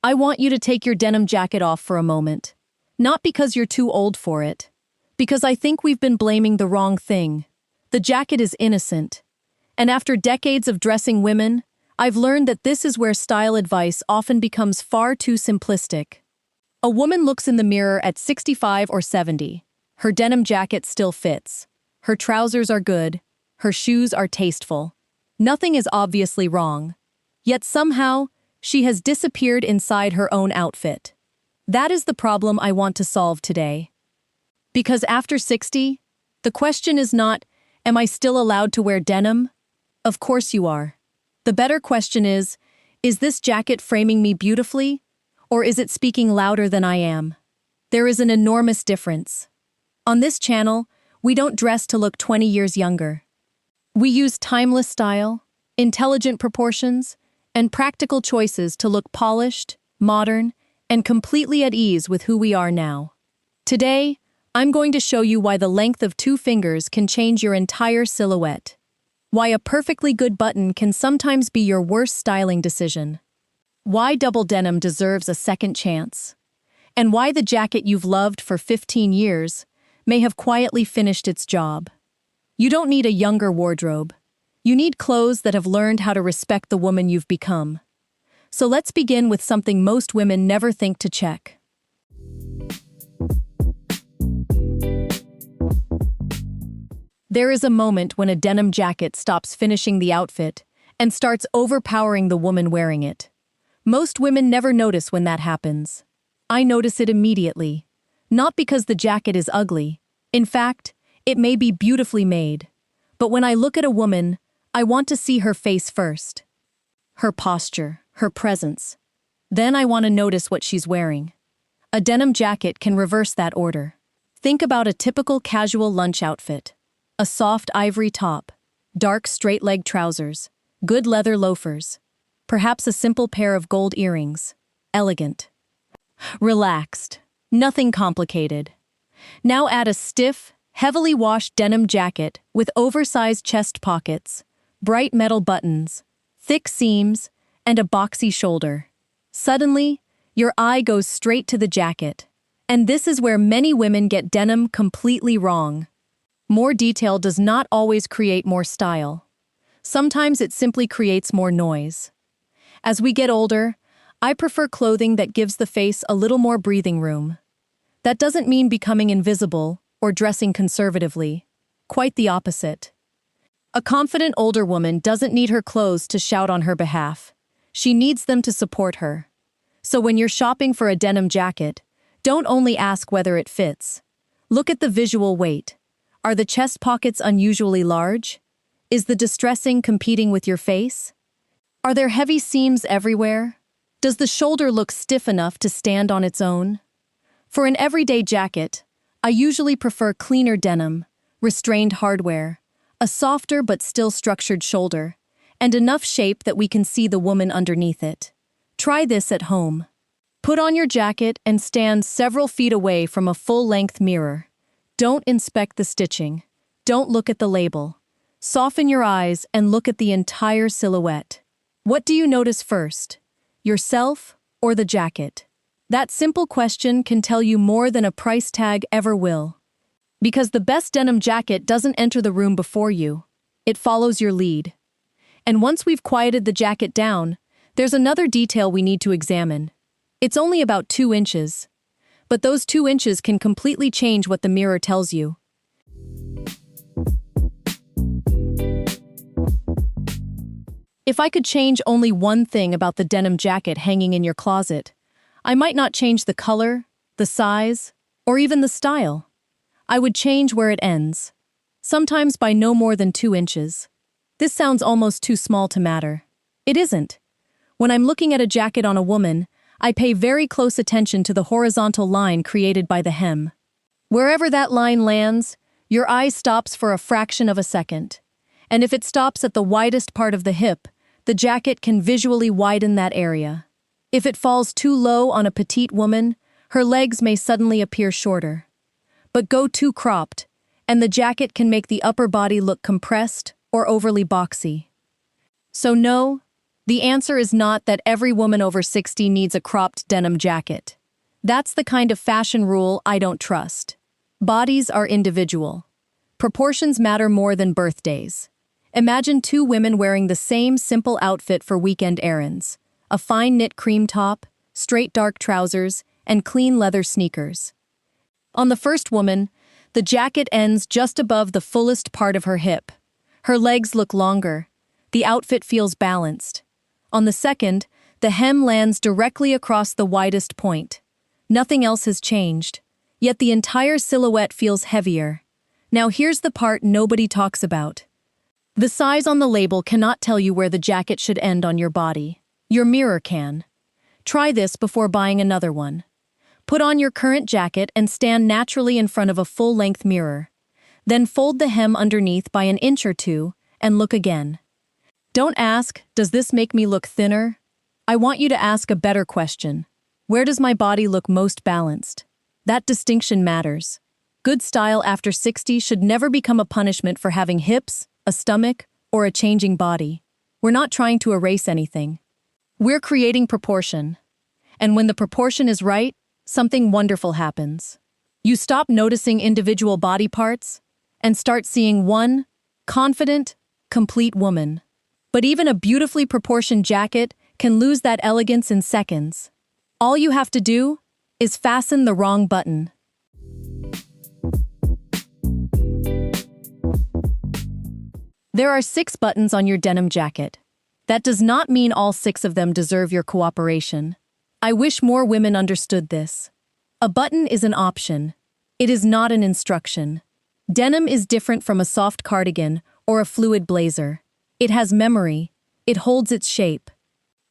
I want you to take your denim jacket off for a moment. Not because you're too old for it. Because I think we've been blaming the wrong thing. The jacket is innocent. And after decades of dressing women, I've learned that this is where style advice often becomes far too simplistic. A woman looks in the mirror at 65 or 70. Her denim jacket still fits. Her trousers are good. Her shoes are tasteful. Nothing is obviously wrong. Yet somehow, she has disappeared inside her own outfit. That is the problem I want to solve today. Because after 60, the question is not, am I still allowed to wear denim? Of course you are. The better question is this jacket framing me beautifully? Or is it speaking louder than I am? There is an enormous difference. On this channel, we don't dress to look 20 years younger. We use timeless style, intelligent proportions, and practical choices to look polished, modern, and completely at ease with who we are now. Today, I'm going to show you why the length of 2 fingers can change your entire silhouette. Why a perfectly good button can sometimes be your worst styling decision. Why double denim deserves a second chance. And why the jacket you've loved for 15 years may have quietly finished its job. You don't need a younger wardrobe. You need clothes that have learned how to respect the woman you've become. So let's begin with something most women never think to check. There is a moment when a denim jacket stops finishing the outfit and starts overpowering the woman wearing it. Most women never notice when that happens. I notice it immediately. Not because the jacket is ugly. In fact, it may be beautifully made. But when I look at a woman, I want to see her face first. Her posture, her presence. Then I want to notice what she's wearing. A denim jacket can reverse that order. Think about a typical casual lunch outfit. A soft ivory top, dark straight-leg trousers, good leather loafers, perhaps a simple pair of gold earrings. Elegant. Relaxed. Nothing complicated. Now add a stiff, heavily washed denim jacket with oversized chest pockets, bright metal buttons, thick seams, and a boxy shoulder. Suddenly, your eye goes straight to the jacket. And this is where many women get denim completely wrong. More detail does not always create more style. Sometimes it simply creates more noise. As we get older, I prefer clothing that gives the face a little more breathing room. That doesn't mean becoming invisible or dressing conservatively. Quite the opposite. A confident older woman doesn't need her clothes to shout on her behalf. She needs them to support her. So when you're shopping for a denim jacket, don't only ask whether it fits. Look at the visual weight. Are the chest pockets unusually large? Is the distressing competing with your face? Are there heavy seams everywhere? Does the shoulder look stiff enough to stand on its own? For an everyday jacket, I usually prefer cleaner denim, restrained hardware, a softer but still structured shoulder, and enough shape that we can see the woman underneath it. Try this at home. Put on your jacket and stand several feet away from a full-length mirror. Don't inspect the stitching. Don't look at the label. Soften your eyes and look at the entire silhouette. What do you notice first? Yourself or the jacket? That simple question can tell you more than a price tag ever will. Because the best denim jacket doesn't enter the room before you. It follows your lead. And once we've quieted the jacket down, there's another detail we need to examine. It's only about 2 inches. But those 2 inches can completely change what the mirror tells you. If I could change only one thing about the denim jacket hanging in your closet, I might not change the color, the size, or even the style. I would change where it ends. Sometimes by no more than 2 inches. This sounds almost too small to matter. It isn't. When I'm looking at a jacket on a woman, I pay very close attention to the horizontal line created by the hem. Wherever that line lands, your eye stops for a fraction of a second. And if it stops at the widest part of the hip, the jacket can visually widen that area. If it falls too low on a petite woman, her legs may suddenly appear shorter. But go too cropped, and the jacket can make the upper body look compressed or overly boxy. So no, The answer is not that every woman over 60 needs a cropped denim jacket. That's the kind of fashion rule I don't trust. Bodies are individual. Proportions matter more than birthdays. Imagine two women wearing the same simple outfit for weekend errands: a fine knit cream top, straight dark trousers, and clean leather sneakers. On the first woman, the jacket ends just above the fullest part of her hip. Her legs look longer. The outfit feels balanced. On the second, the hem lands directly across the widest point. Nothing else has changed, yet the entire silhouette feels heavier. Now here's the part nobody talks about. The size on the label cannot tell you where the jacket should end on your body. Your mirror can. Try this before buying another one. Put on your current jacket and stand naturally in front of a full-length mirror. Then fold the hem underneath by an inch or two and look again. Don't ask, "Does this make me look thinner?" I want you to ask a better question. Where does my body look most balanced? That distinction matters. Good style after 60 should never become a punishment for having hips, a stomach, or a changing body. We're not trying to erase anything. We're creating proportion. And when the proportion is right, something wonderful happens. You stop noticing individual body parts and start seeing one confident, complete woman. But even a beautifully proportioned jacket can lose that elegance in seconds. All you have to do is fasten the wrong button. There are 6 buttons on your denim jacket. That does not mean all 6 of them deserve your cooperation. I wish more women understood this. A button is an option. It is not an instruction. Denim is different from a soft cardigan or a fluid blazer. It has memory. It holds its shape.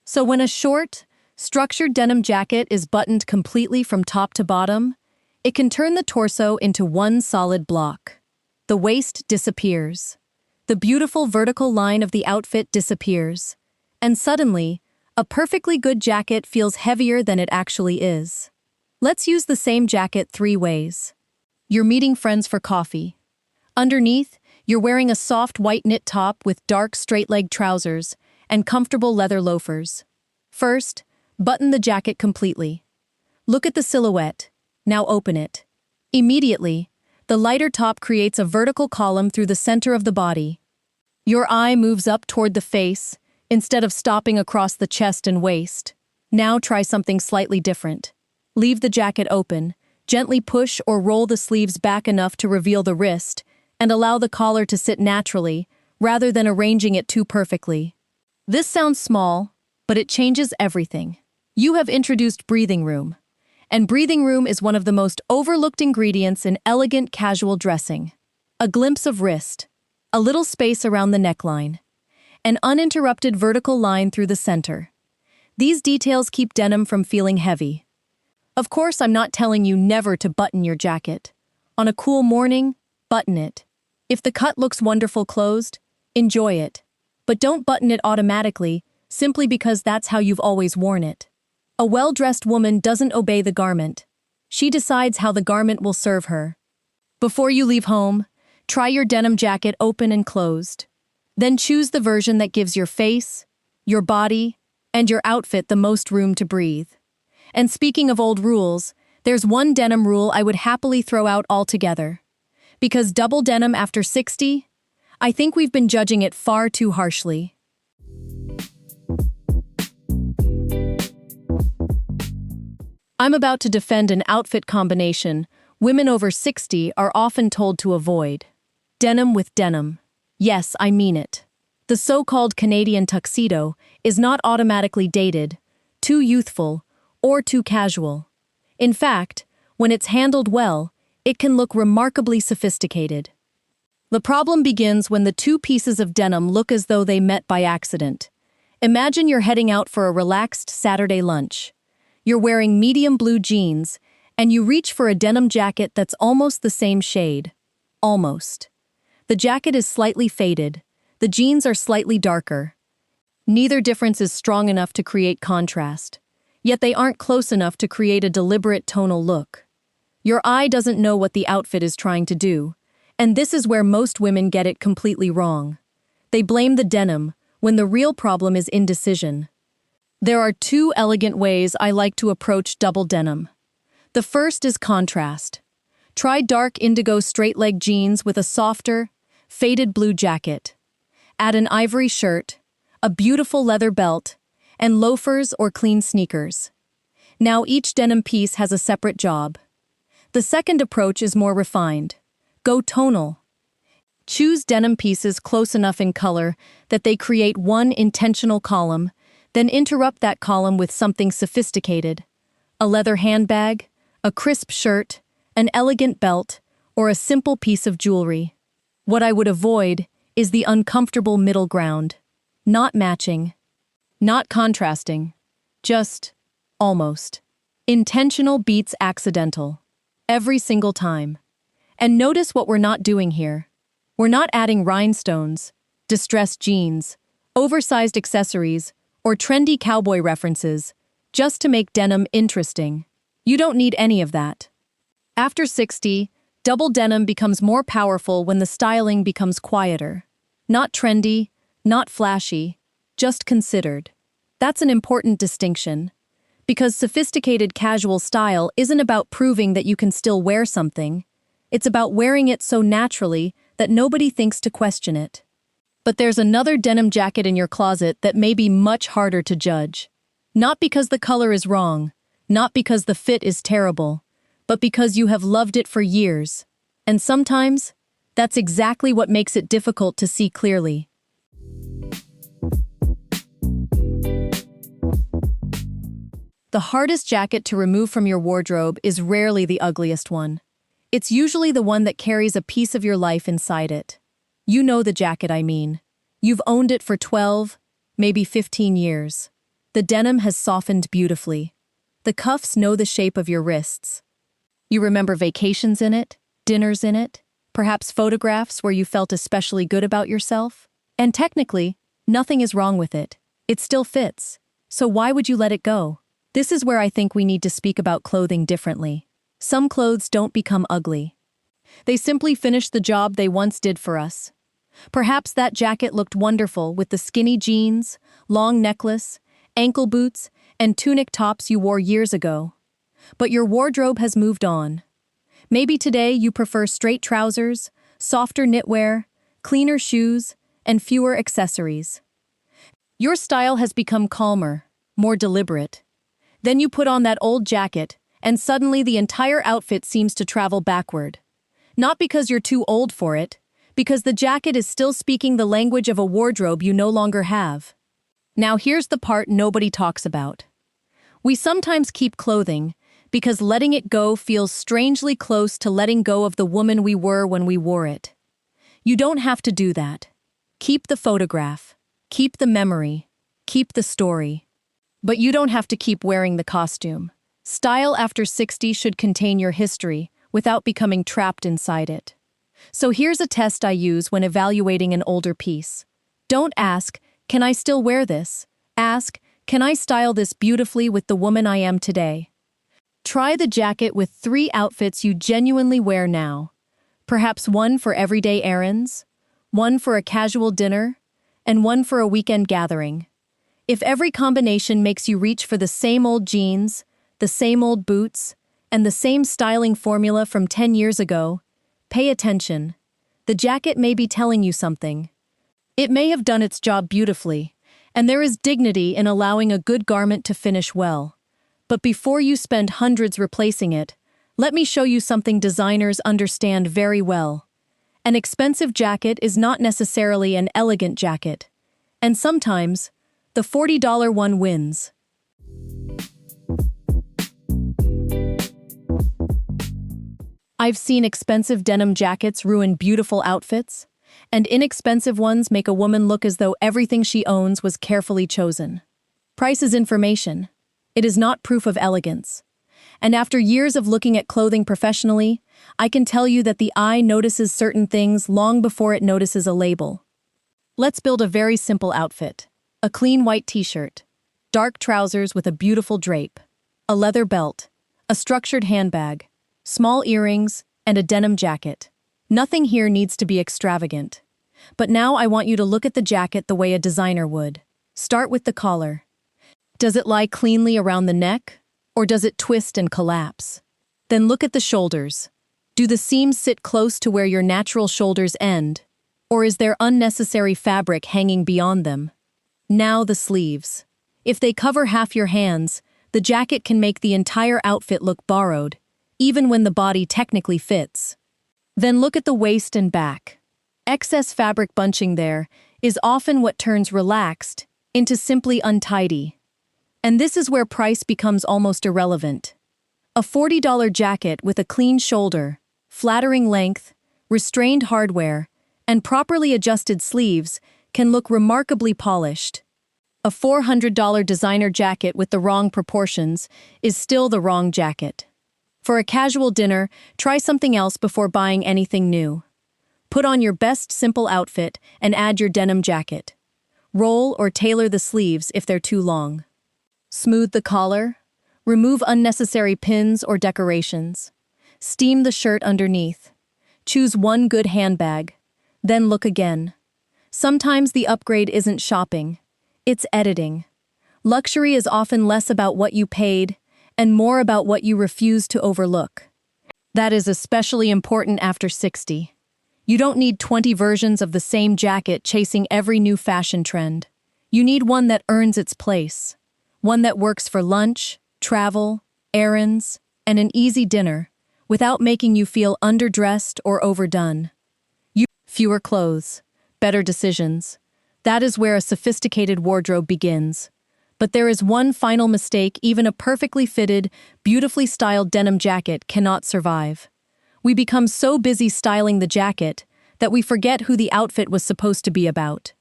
So when a short, structured denim jacket is buttoned completely from top to bottom, it can turn the torso into one solid block. The waist disappears. The beautiful vertical line of the outfit disappears. And suddenly, a perfectly good jacket feels heavier than it actually is. Let's use the same jacket 3 ways. You're meeting friends for coffee. Underneath, you're wearing a soft white knit top with dark straight-leg trousers and comfortable leather loafers. First, button the jacket completely. Look at the silhouette. Now open it. Immediately, the lighter top creates a vertical column through the center of the body. Your eye moves up toward the face, instead of stopping across the chest and waist. Now try something slightly different. Leave the jacket open, gently push or roll the sleeves back enough to reveal the wrist, and allow the collar to sit naturally, rather than arranging it too perfectly. This sounds small, but it changes everything. You have introduced breathing room. And breathing room is one of the most overlooked ingredients in elegant casual dressing. A glimpse of wrist, a little space around the neckline, an uninterrupted vertical line through the center. These details keep denim from feeling heavy. Of course, I'm not telling you never to button your jacket. On a cool morning, button it. If the cut looks wonderful closed, enjoy it. But don't button it automatically, simply because that's how you've always worn it. A well-dressed woman doesn't obey the garment. She decides how the garment will serve her. Before you leave home, try your denim jacket open and closed. Then choose the version that gives your face, your body, and your outfit the most room to breathe. And speaking of old rules, there's one denim rule I would happily throw out altogether. Because double denim after 60, I think we've been judging it far too harshly. I'm about to defend an outfit combination women over 60 are often told to avoid. Denim with denim. Yes, I mean it. The so-called Canadian tuxedo is not automatically dated, too youthful, or too casual. In fact, when it's handled well, it can look remarkably sophisticated. The problem begins when the 2 pieces of denim look as though they met by accident. Imagine you're heading out for a relaxed Saturday lunch. You're wearing medium blue jeans, and you reach for a denim jacket that's almost the same shade. Almost. The jacket is slightly faded. The jeans are slightly darker. Neither difference is strong enough to create contrast. Yet they aren't close enough to create a deliberate tonal look. Your eye doesn't know what the outfit is trying to do, and this is where most women get it completely wrong. They blame the denim, when the real problem is indecision. There are two elegant ways I like to approach double denim. The first is contrast. Try dark indigo straight-leg jeans with a softer, faded blue jacket. Add an ivory shirt, a beautiful leather belt, and loafers or clean sneakers. Now each denim piece has a separate job. The second approach is more refined. Go tonal. Choose denim pieces close enough in color that they create one intentional column, then interrupt that column with something sophisticated. A leather handbag, a crisp shirt, an elegant belt, or a simple piece of jewelry. What I would avoid is the uncomfortable middle ground. Not matching. Not contrasting. Just almost. Intentional beats accidental. Every single time. And notice what we're not doing here. We're not adding rhinestones, distressed jeans, oversized accessories, or trendy cowboy references, just to make denim interesting. You don't need any of that. After 60, double denim becomes more powerful when the styling becomes quieter. Not trendy, not flashy, just considered. That's an important distinction. Because sophisticated casual style isn't about proving that you can still wear something. It's about wearing it so naturally that nobody thinks to question it. But there's another denim jacket in your closet that may be much harder to judge. Not because the color is wrong, not because the fit is terrible, but because you have loved it for years. And sometimes, that's exactly what makes it difficult to see clearly. The hardest jacket to remove from your wardrobe is rarely the ugliest one. It's usually the one that carries a piece of your life inside it. You know the jacket I mean. You've owned it for 12, maybe 15 years. The denim has softened beautifully. The cuffs know the shape of your wrists. You remember vacations in it, dinners in it, perhaps photographs where you felt especially good about yourself. And technically, nothing is wrong with it. It still fits. So why would you let it go? This is where I think we need to speak about clothing differently. Some clothes don't become ugly. They simply finish the job they once did for us. Perhaps that jacket looked wonderful with the skinny jeans, long necklace, ankle boots, and tunic tops you wore years ago. But your wardrobe has moved on. Maybe today you prefer straight trousers, softer knitwear, cleaner shoes, and fewer accessories. Your style has become calmer, more deliberate. Then you put on that old jacket, and suddenly the entire outfit seems to travel backward. Not because you're too old for it, because the jacket is still speaking the language of a wardrobe you no longer have. Now here's the part nobody talks about. We sometimes keep clothing because letting it go feels strangely close to letting go of the woman we were when we wore it. You don't have to do that. Keep the photograph, keep the memory, keep the story. But you don't have to keep wearing the costume. Style after 60 should contain your history without becoming trapped inside it. So here's a test I use when evaluating an older piece. Don't ask, can I still wear this? Ask, can I style this beautifully with the woman I am today? Try the jacket with 3 outfits you genuinely wear now. Perhaps one for everyday errands, one for a casual dinner, and one for a weekend gathering. If every combination makes you reach for the same old jeans, the same old boots, and the same styling formula from 10 years ago, pay attention. The jacket may be telling you something. It may have done its job beautifully, and there is dignity in allowing a good garment to finish well. But before you spend hundreds replacing it, let me show you something designers understand very well. An expensive jacket is not necessarily an elegant jacket, and sometimes, the $40 one wins. I've seen expensive denim jackets ruin beautiful outfits, and inexpensive ones make a woman look as though everything she owns was carefully chosen. Price is information. It is not proof of elegance. And after years of looking at clothing professionally, I can tell you that the eye notices certain things long before it notices a label. Let's build a very simple outfit. A clean white t-shirt, dark trousers with a beautiful drape, a leather belt, a structured handbag, small earrings, and a denim jacket. Nothing here needs to be extravagant. But now I want you to look at the jacket the way a designer would. Start with the collar. Does it lie cleanly around the neck, or does it twist and collapse? Then look at the shoulders. Do the seams sit close to where your natural shoulders end, or is there unnecessary fabric hanging beyond them? Now the sleeves. If they cover half your hands, the jacket can make the entire outfit look borrowed, even when the body technically fits. Then look at the waist and back. Excess fabric bunching there is often what turns relaxed into simply untidy. And this is where price becomes almost irrelevant. A $40 jacket with a clean shoulder, flattering length, restrained hardware, and properly adjusted sleeves can look remarkably polished. A $400 designer jacket with the wrong proportions is still the wrong jacket. For a casual dinner, try something else before buying anything new. Put on your best simple outfit and add your denim jacket. Roll or tailor the sleeves if they're too long. Smooth the collar. Remove unnecessary pins or decorations. Steam the shirt underneath. Choose one good handbag. Then look again. Sometimes the upgrade isn't shopping. It's editing. Luxury is often less about what you paid and more about what you refuse to overlook. That is especially important after 60. You don't need 20 versions of the same jacket chasing every new fashion trend. You need one that earns its place. One that works for lunch, travel, errands, and an easy dinner without making you feel underdressed or overdone. Fewer clothes, better decisions. That is where a sophisticated wardrobe begins. But there is one final mistake even a perfectly fitted, beautifully styled denim jacket cannot survive. We become so busy styling the jacket that we forget who the outfit was supposed to be about.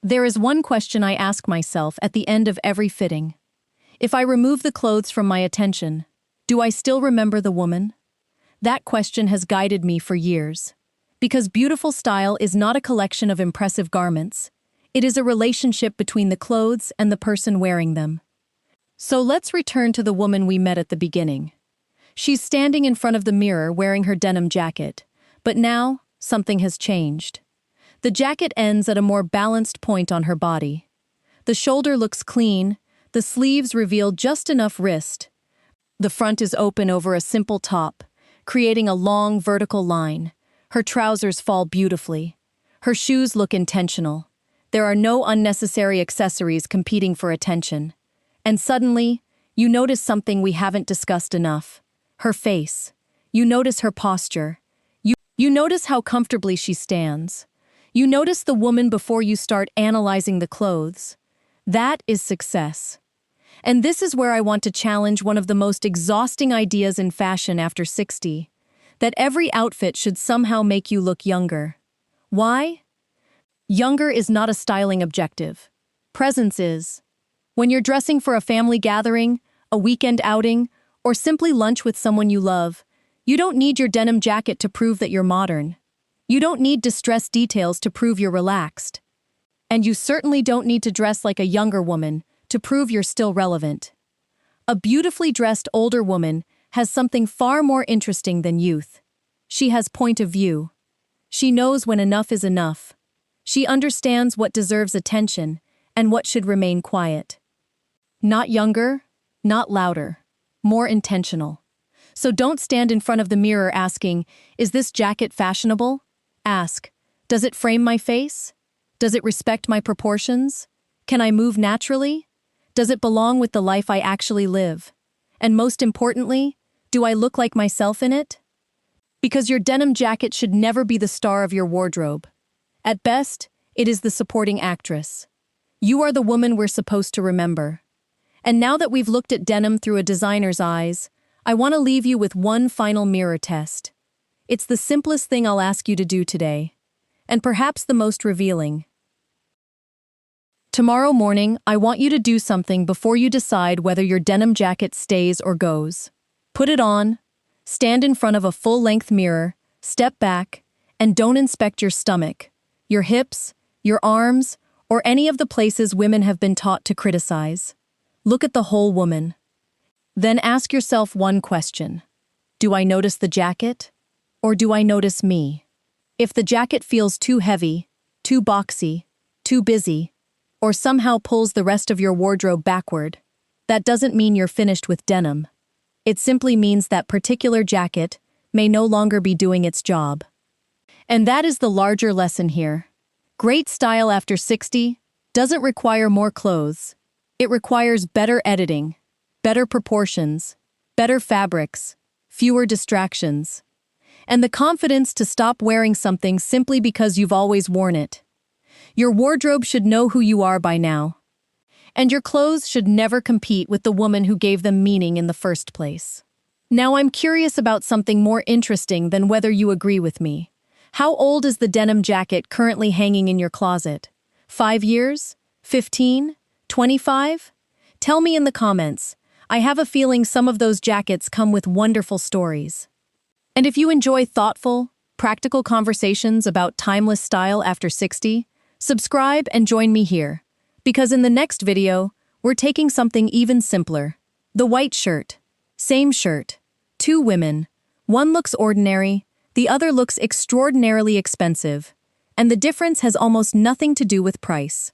There is one question I ask myself at the end of every fitting. If I remove the clothes from my attention, do I still remember the woman? That question has guided me for years. Because beautiful style is not a collection of impressive garments. It is a relationship between the clothes and the person wearing them. So let's return to the woman we met at the beginning. She's standing in front of the mirror wearing her denim jacket. But now, something has changed. The jacket ends at a more balanced point on her body. The shoulder looks clean, the sleeves reveal just enough wrist. The front is open over a simple top, creating a long vertical line. Her trousers fall beautifully. Her shoes look intentional. There are no unnecessary accessories competing for attention. And suddenly, you notice something we haven't discussed enough. Her face. You notice her posture. You notice how comfortably she stands. You notice the woman before you start analyzing the clothes. That is success. And this is where I want to challenge one of the most exhausting ideas in fashion after 60, that every outfit should somehow make you look younger. Why? Younger is not a styling objective. Presence is. When you're dressing for a family gathering, a weekend outing, or simply lunch with someone you love, you don't need your denim jacket to prove that you're modern. You don't need distressed details to prove you're relaxed. And you certainly don't need to dress like a younger woman to prove you're still relevant. A beautifully dressed older woman has something far more interesting than youth. She has point of view. She knows when enough is enough. She understands what deserves attention and what should remain quiet. Not younger, not louder, more intentional. So don't stand in front of the mirror asking, "Is this jacket fashionable?" Ask, "Does it frame my face? Does it respect my proportions? Can I move naturally? Does it belong with the life I actually live? And most importantly, do I look like myself in it?" Because your denim jacket should never be the star of your wardrobe. At best, it is the supporting actress. You are the woman we're supposed to remember. And now that we've looked at denim through a designer's eyes, I want to leave you with one final mirror test. It's the simplest thing I'll ask you to do today, and perhaps the most revealing. Tomorrow morning, I want you to do something before you decide whether your denim jacket stays or goes. Put it on, stand in front of a full-length mirror, step back, and don't inspect your stomach, your hips, your arms, or any of the places women have been taught to criticize. Look at the whole woman. Then ask yourself one question. Do I notice the jacket? Or do I notice me? If the jacket feels too heavy, too boxy, too busy, or somehow pulls the rest of your wardrobe backward, that doesn't mean you're finished with denim. It simply means that particular jacket may no longer be doing its job. And that is the larger lesson here. Great style after 60 doesn't require more clothes. It requires better editing, better proportions, better fabrics, fewer distractions, and the confidence to stop wearing something simply because you've always worn it. Your wardrobe should know who you are by now. And your clothes should never compete with the woman who gave them meaning in the first place. Now I'm curious about something more interesting than whether you agree with me. How old is the denim jacket currently hanging in your closet? 5 years? 15? 25? Tell me in the comments. I have a feeling some of those jackets come with wonderful stories. And if you enjoy thoughtful, practical conversations about timeless style after 60, subscribe and join me here. Because in the next video, we're taking something even simpler. The white shirt. Same shirt. 2 women. One looks ordinary, the other looks extraordinarily expensive. And the difference has almost nothing to do with price.